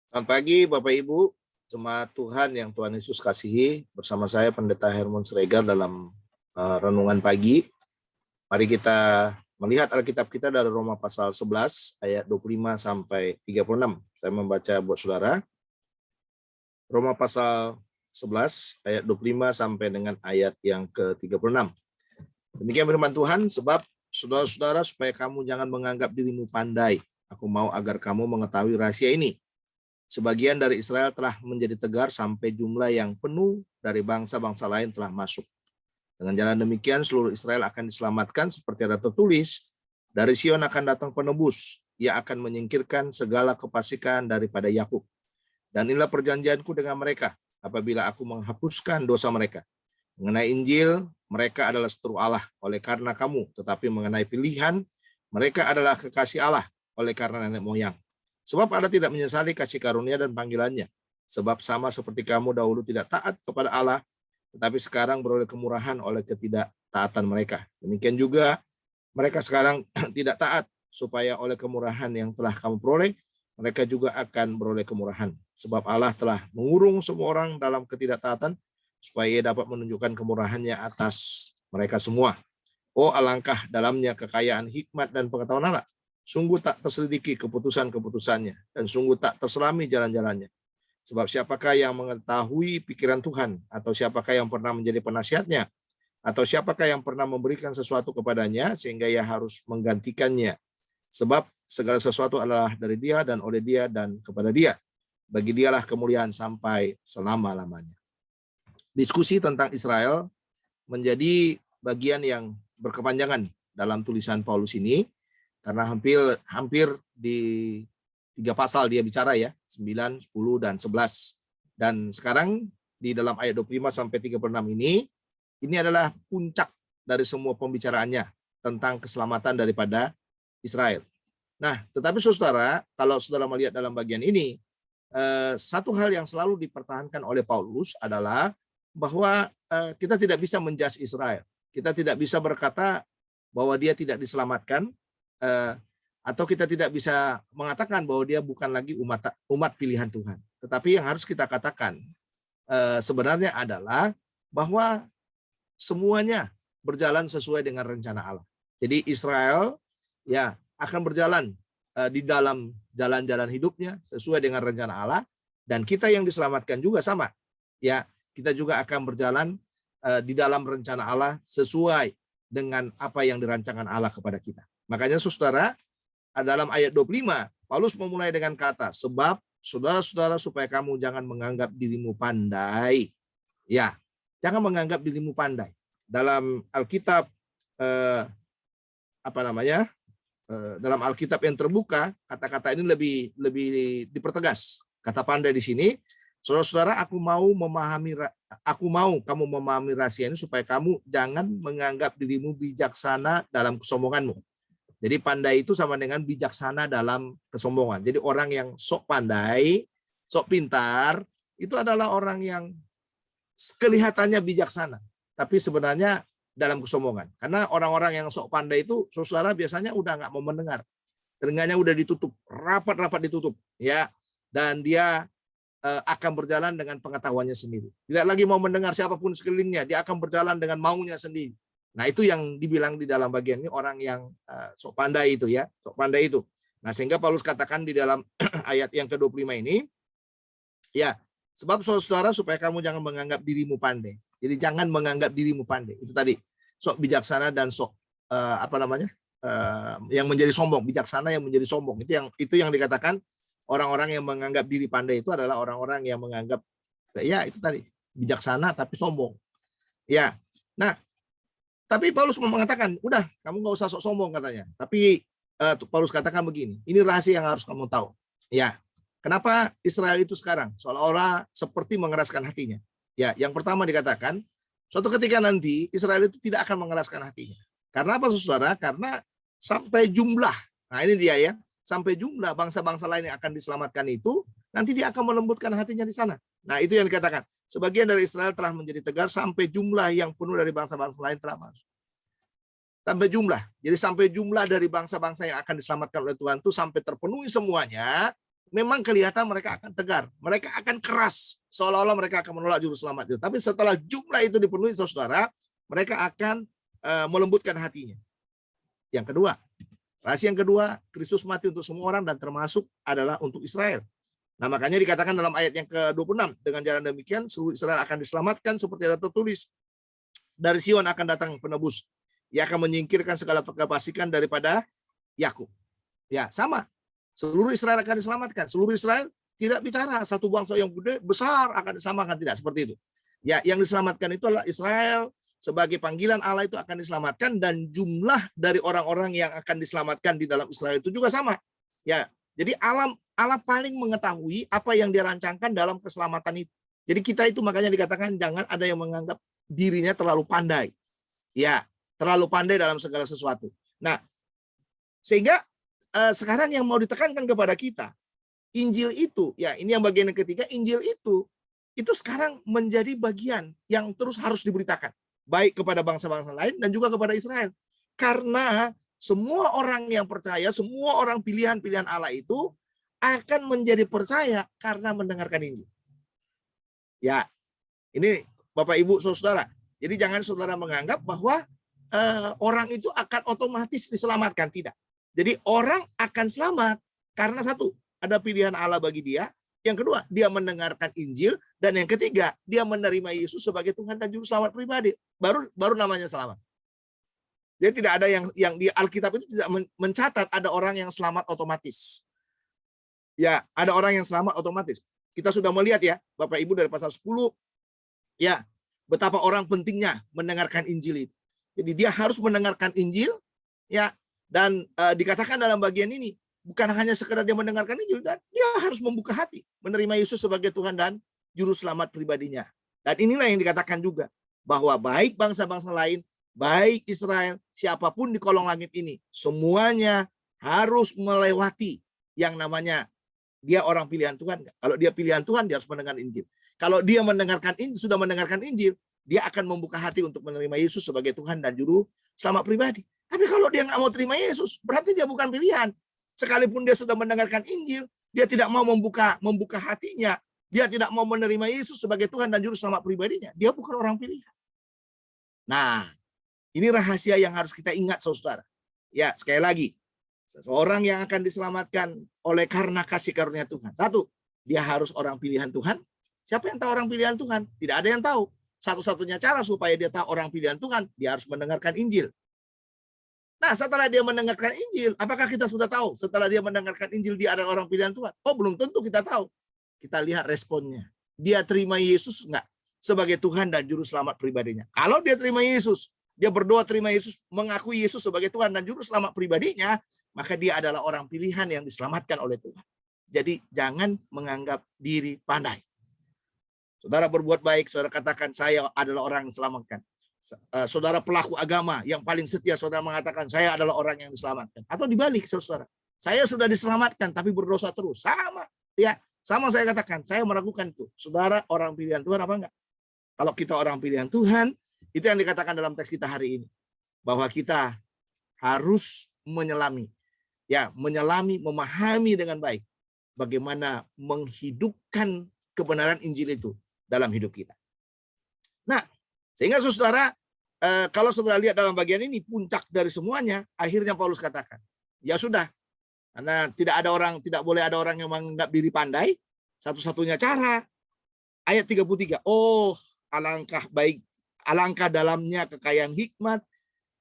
Selamat pagi Bapak Ibu, jemaat Tuhan yang Tuhan Yesus kasihi. Bersama saya Pendeta Hermon Sregar dalam renungan pagi. Mari kita melihat Alkitab kita dari Roma pasal 11 ayat 25 sampai 36. Saya membaca buat saudara. Roma pasal 11 ayat 25 sampai dengan ayat yang ke-36. Demikian firman Tuhan, sebab saudara-saudara supaya kamu jangan menganggap dirimu pandai. Aku mau agar kamu mengetahui rahasia ini. Sebagian dari Israel telah menjadi tegar sampai jumlah yang penuh dari bangsa-bangsa lain telah masuk. Dengan jalan demikian seluruh Israel akan diselamatkan seperti ada tertulis, dari Sion akan datang penebus, ia akan menyingkirkan segala kefasikan daripada Yakub. Dan inilah perjanjianku dengan mereka, apabila aku menghapuskan dosa mereka. Mengenai Injil, mereka adalah seteru Allah oleh karena kamu, tetapi mengenai pilihan, mereka adalah kekasih Allah oleh karena nenek moyang. Sebab Allah tidak menyesali kasih karunia dan panggilannya. Sebab sama seperti kamu dahulu tidak taat kepada Allah, tetapi sekarang beroleh kemurahan oleh ketidaktaatan mereka. Demikian juga mereka sekarang tidak taat, supaya oleh kemurahan yang telah kamu peroleh, mereka juga akan beroleh kemurahan. Sebab Allah telah mengurung semua orang dalam ketidaktaatan, supaya ia dapat menunjukkan kemurahannya atas mereka semua. Oh, alangkah dalamnya kekayaan hikmat dan pengetahuan Allah. Sungguh tak terselidiki keputusan-keputusannya, dan sungguh tak terselami jalan-jalannya. Sebab siapakah yang mengetahui pikiran Tuhan, atau siapakah yang pernah menjadi penasihatnya, atau siapakah yang pernah memberikan sesuatu kepadanya, sehingga ia harus menggantikannya. Sebab segala sesuatu adalah dari Dia, dan oleh Dia, dan kepada Dia. Bagi Dialah kemuliaan sampai selama-lamanya. Diskusi tentang Israel menjadi bagian yang berkepanjangan dalam tulisan Paulus ini, karena hampir di 3 pasal dia bicara ya, 9, 10, dan 11. Dan sekarang di dalam ayat 25 sampai 36 ini adalah puncak dari semua pembicaraannya tentang keselamatan daripada Israel. Nah, tetapi saudara, kalau saudara melihat dalam bagian ini, satu hal yang selalu dipertahankan oleh Paulus adalah bahwa kita tidak bisa menjudge Israel. Kita tidak bisa berkata bahwa dia tidak diselamatkan, atau kita tidak bisa mengatakan bahwa dia bukan lagi umat pilihan Tuhan. Tetapi yang harus kita katakan sebenarnya adalah bahwa semuanya berjalan sesuai dengan rencana Allah. Jadi Israel ya akan berjalan di dalam jalan-jalan hidupnya sesuai dengan rencana Allah, dan kita yang diselamatkan juga sama. Ya, kita juga akan berjalan di dalam rencana Allah sesuai dengan apa yang dirancangkan Allah kepada kita. Makanya saudara, dalam ayat 25, Paulus memulai dengan kata, sebab saudara-saudara supaya kamu jangan menganggap dirimu pandai. Ya, jangan menganggap dirimu pandai. Dalam Alkitab, dalam Alkitab yang terbuka, kata-kata ini lebih dipertegas. Kata pandai di sini, saudara-saudara, aku mau kamu memahami rahasia ini supaya kamu jangan menganggap dirimu bijaksana dalam kesombonganmu. Jadi pandai itu sama dengan bijaksana dalam kesombongan. Jadi orang yang sok pandai, sok pintar, itu adalah orang yang kelihatannya bijaksana, tapi sebenarnya dalam kesombongan. Karena orang-orang yang sok pandai itu, saudara, biasanya udah nggak mau mendengar. Telinganya udah ditutup, rapat-rapat ditutup, ya. Dan dia akan berjalan dengan pengetahuannya sendiri. Tidak lagi mau mendengar siapapun sekelilingnya, dia akan berjalan dengan maunya sendiri. Nah, itu yang dibilang di dalam bagian ini orang yang sok pandai itu ya, sok pandai itu. Nah, sehingga Paulus katakan di dalam ayat yang ke-25 ini, ya, sebab saudara supaya kamu jangan menganggap dirimu pandai. Jadi jangan menganggap dirimu pandai. Itu tadi, sok bijaksana dan sok yang menjadi sombong, bijaksana yang menjadi sombong. Itu yang dikatakan orang-orang yang menganggap diri pandai itu adalah orang-orang yang menganggap ya itu tadi, bijaksana tapi sombong. Ya. Nah, tapi Paulus mengatakan, udah, kamu nggak usah sok sombong katanya. Tapi Paulus katakan begini, ini rahasia yang harus kamu tahu. Ya, kenapa Israel itu sekarang seolah-olah seperti mengeraskan hatinya? Ya, yang pertama dikatakan, suatu ketika nanti Israel itu tidak akan mengeraskan hatinya. Karena apa, saudara? Karena sampai jumlah, nah ini dia ya, sampai jumlah bangsa-bangsa lain yang akan diselamatkan itu, nanti dia akan melembutkan hatinya di sana. Nah, itu yang dikatakan. Sebagian dari Israel telah menjadi tegar sampai jumlah yang penuh dari bangsa-bangsa lain telah masuk. Sampai jumlah. Jadi sampai jumlah dari bangsa-bangsa yang akan diselamatkan oleh Tuhan itu sampai terpenuhi semuanya, memang kelihatan mereka akan tegar, mereka akan keras, seolah-olah mereka akan menolak juru selamat itu. Tapi setelah jumlah itu dipenuhi, saudara, mereka akan melembutkan hatinya. Yang kedua, rahasia yang kedua, Kristus mati untuk semua orang dan termasuk adalah untuk Israel. Nah, makanya dikatakan dalam ayat yang ke-26, dengan jalan demikian seluruh Israel akan diselamatkan seperti ada tertulis, dari Sion akan datang penebus. Ia akan menyingkirkan segala kefasikan daripada Yakub. Ya, sama. Seluruh Israel akan diselamatkan. Seluruh Israel tidak bicara satu bangsa yang gede, besar akan diselamatkan, tidak seperti itu. Ya, yang diselamatkan itu adalah Israel sebagai panggilan Allah itu akan diselamatkan, dan jumlah dari orang-orang yang akan diselamatkan di dalam Israel itu juga sama. Ya, jadi Allah paling mengetahui apa yang dia rancangkan dalam keselamatan itu. Jadi kita itu makanya dikatakan jangan ada yang menganggap dirinya terlalu pandai. Ya, terlalu pandai dalam segala sesuatu. Nah, sehingga sekarang yang mau ditekankan kepada kita, Injil itu, ya ini yang bagian yang ketiga, Injil itu sekarang menjadi bagian yang terus harus diberitakan, baik kepada bangsa-bangsa lain dan juga kepada Israel. Karena semua orang yang percaya, semua orang pilihan-pilihan Allah itu akan menjadi percaya karena mendengarkan Injil. Ya, ini Bapak Ibu Saudara. Jadi jangan saudara menganggap bahwa orang itu akan otomatis diselamatkan, tidak. Jadi orang akan selamat karena satu, ada pilihan Allah bagi dia. Yang kedua, dia mendengarkan Injil. Dan yang ketiga, dia menerima Yesus sebagai Tuhan dan Juru Selamat pribadi. Baru namanya selamat. Jadi tidak ada yang di Alkitab itu tidak mencatat ada orang yang selamat otomatis. Ya, ada orang yang selamat otomatis. Kita sudah melihat ya, Bapak Ibu dari pasal 10, ya, betapa orang pentingnya mendengarkan Injil itu. Jadi dia harus mendengarkan Injil, ya, dan dikatakan dalam bagian ini, bukan hanya sekedar dia mendengarkan Injil, dan dia harus membuka hati, menerima Yesus sebagai Tuhan dan Juru Selamat pribadinya. Dan inilah yang dikatakan juga, bahwa baik bangsa-bangsa lain, baik Israel, siapapun di kolong langit ini, semuanya harus melewati yang namanya dia orang pilihan Tuhan. Kalau dia pilihan Tuhan, dia harus mendengar Injil. Kalau dia mendengarkan Injil, sudah mendengarkan Injil, dia akan membuka hati untuk menerima Yesus sebagai Tuhan dan Juru Selamat pribadi. Tapi kalau dia nggak mau terima Yesus, berarti dia bukan pilihan. Sekalipun dia sudah mendengarkan Injil, dia tidak mau membuka hatinya, dia tidak mau menerima Yesus sebagai Tuhan dan Juru Selamat pribadinya, dia bukan orang pilihan. Nah, ini rahasia yang harus kita ingat, saudara. Ya, sekali lagi, seseorang yang akan diselamatkan oleh karena kasih karunia Tuhan. Satu, dia harus orang pilihan Tuhan. Siapa yang tahu orang pilihan Tuhan? Tidak ada yang tahu. Satu-satunya cara supaya dia tahu orang pilihan Tuhan, dia harus mendengarkan Injil. Nah, setelah dia mendengarkan Injil, apakah kita sudah tahu setelah dia mendengarkan Injil dia adalah orang pilihan Tuhan? Oh, belum tentu kita tahu. Kita lihat responnya. Dia terima Yesus enggak sebagai Tuhan dan Juru Selamat pribadinya. Kalau dia terima Yesus, dia berdoa terima Yesus, mengakui Yesus sebagai Tuhan dan Juru Selamat pribadinya, maka dia adalah orang pilihan yang diselamatkan oleh Tuhan. Jadi jangan menganggap diri pandai. Saudara berbuat baik, saudara katakan saya adalah orang yang diselamatkan. Saudara pelaku agama yang paling setia, saudara mengatakan saya adalah orang yang diselamatkan. Atau dibalik, saudara, saya sudah diselamatkan tapi berdosa terus. Sama, ya, sama saya katakan, saya meragukan itu. Saudara orang pilihan Tuhan apa enggak? Kalau kita orang pilihan Tuhan, itu yang dikatakan dalam teks kita hari ini, bahwa kita harus menyelami, ya, memahami dengan baik bagaimana menghidupkan kebenaran Injil itu dalam hidup kita. Nah, sehingga saudara, kalau saudara lihat dalam bagian ini, puncak dari semuanya, akhirnya Paulus katakan, ya sudah, karena tidak boleh ada orang yang menganggap diri pandai, satu-satunya cara, ayat 33, oh alangkah baik, alangkah dalamnya kekayaan hikmat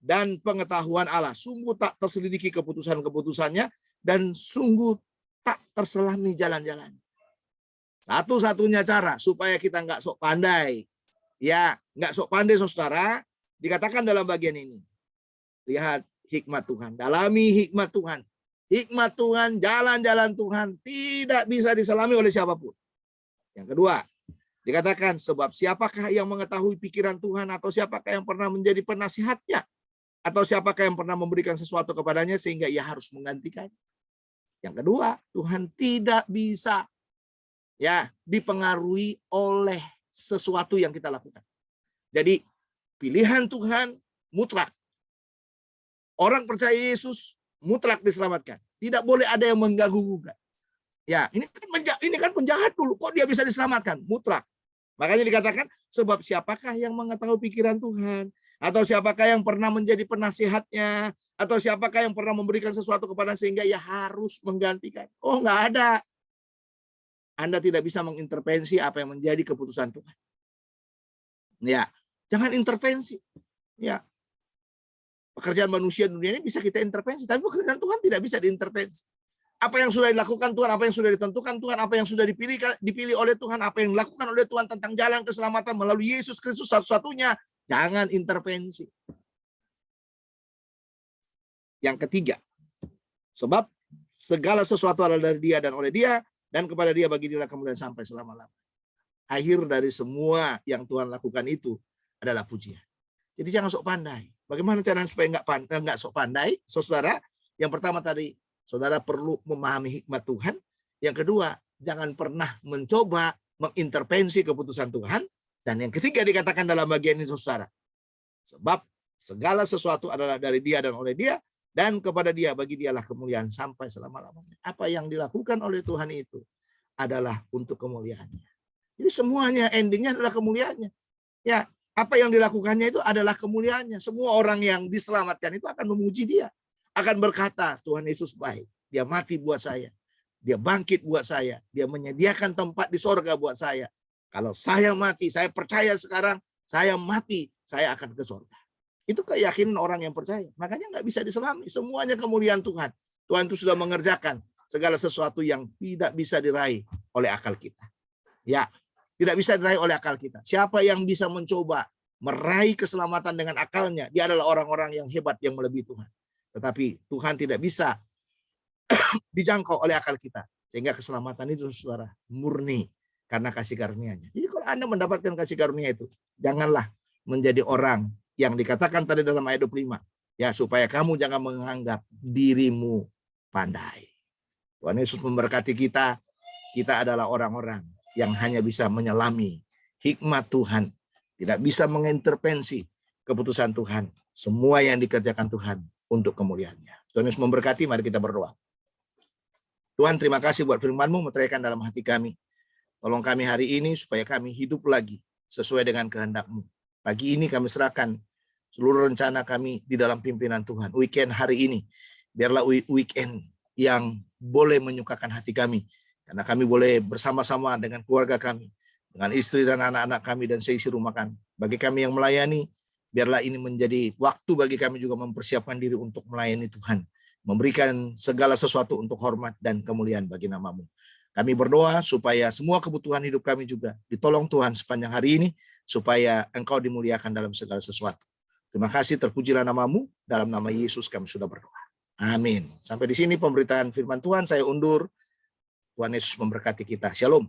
dan pengetahuan Allah, sungguh tak terselidiki keputusan-keputusannya, dan sungguh tak terselami jalan-jalan. Satu-satunya cara supaya kita nggak sok pandai, ya nggak sok pandai, saudara, dikatakan dalam bagian ini. Lihat hikmat Tuhan, dalami hikmat Tuhan. Hikmat Tuhan, jalan-jalan Tuhan tidak bisa diselami oleh siapapun. Yang kedua, dikatakan sebab siapakah yang mengetahui pikiran Tuhan, atau siapakah yang pernah menjadi penasihatnya, atau siapakah yang pernah memberikan sesuatu kepadanya sehingga ia harus menggantikan. Yang kedua, Tuhan tidak bisa, ya, dipengaruhi oleh sesuatu yang kita lakukan. Jadi pilihan Tuhan mutlak. Orang percaya Yesus mutlak diselamatkan. Tidak boleh ada yang mengganggu-gugat. Ya, ini kan penjahat dulu. Kok dia bisa diselamatkan? Mutlak. Makanya dikatakan, sebab siapakah yang mengetahui pikiran Tuhan? Atau siapakah yang pernah menjadi penasihatnya? Atau siapakah yang pernah memberikan sesuatu kepada sehingga ia harus menggantikan? Oh, nggak ada. Anda tidak bisa mengintervensi apa yang menjadi keputusan Tuhan. Ya, jangan intervensi. Ya, pekerjaan manusia dunia ini bisa kita intervensi, tapi pekerjaan Tuhan tidak bisa diintervensi. Apa yang sudah dilakukan Tuhan, apa yang sudah ditentukan Tuhan, apa yang sudah dipilih oleh Tuhan, apa yang dilakukan oleh Tuhan tentang jalan keselamatan melalui Yesus Kristus satu-satunya, jangan intervensi. Yang ketiga, sebab segala sesuatu adalah dari Dia dan oleh Dia, dan kepada Dia bagi Dia kemuliaan sampai selama-lamanya. Akhir dari semua yang Tuhan lakukan itu adalah pujian. Jadi jangan sok pandai. Bagaimana caranya supaya nggak sok pandai, saudara? Yang pertama tadi, saudara perlu memahami hikmat Tuhan. Yang kedua, jangan pernah mencoba mengintervensi keputusan Tuhan. Dan yang ketiga dikatakan dalam bagian ini, saudara. Sebab segala sesuatu adalah dari Dia dan oleh Dia, dan kepada Dia bagi Dialah kemuliaan sampai selama-lamanya. Apa yang dilakukan oleh Tuhan itu adalah untuk kemuliaannya. Jadi semuanya endingnya adalah kemuliaannya. Ya, apa yang dilakukannya itu adalah kemuliaannya. Semua orang yang diselamatkan itu akan memuji Dia. Akan berkata, Tuhan Yesus baik. Dia mati buat saya. Dia bangkit buat saya. Dia menyediakan tempat di sorga buat saya. Kalau saya mati, saya percaya sekarang, saya mati, saya akan ke sorga. Itu keyakinan orang yang percaya. Makanya nggak bisa diselami. Semuanya kemuliaan Tuhan. Tuhan itu sudah mengerjakan segala sesuatu yang tidak bisa diraih oleh akal kita. Ya, tidak bisa diraih oleh akal kita. Siapa yang bisa mencoba meraih keselamatan dengan akalnya, dia adalah orang-orang yang hebat, yang melebihi Tuhan. Tetapi Tuhan tidak bisa dijangkau oleh akal kita. Sehingga keselamatan itu, saudara, murni karena kasih karunia-Nya. Jadi kalau Anda mendapatkan kasih karunia itu, janganlah menjadi orang yang dikatakan tadi dalam ayat 25. Ya, supaya kamu jangan menganggap dirimu pandai. Tuhan Yesus memberkati kita. Kita adalah orang-orang yang hanya bisa menyelami hikmat Tuhan. Tidak bisa mengintervensi keputusan Tuhan. Semua yang dikerjakan Tuhan untuk kemuliaan-Nya. Tuhan Yesus memberkati, mari kita berdoa. Tuhan, terima kasih buat firman-Mu meteraikan dalam hati kami. Tolong kami hari ini supaya kami hidup lagi sesuai dengan kehendak-Mu. Pagi ini kami serahkan seluruh rencana kami di dalam pimpinan Tuhan. Weekend hari ini, biarlah weekend yang boleh menyukakan hati kami. Karena kami boleh bersama-sama dengan keluarga kami, dengan istri dan anak-anak kami dan seisi rumah kami. Bagi kami yang melayani, biarlah ini menjadi waktu bagi kami juga mempersiapkan diri untuk melayani Tuhan. Memberikan segala sesuatu untuk hormat dan kemuliaan bagi nama-Mu. Kami berdoa supaya semua kebutuhan hidup kami juga ditolong Tuhan sepanjang hari ini, supaya Engkau dimuliakan dalam segala sesuatu. Terima kasih, terpujilah nama-Mu, dalam nama Yesus kami sudah berdoa. Amin. Sampai di sini pemberitaan firman Tuhan, saya undur. Tuhan Yesus memberkati kita. Shalom.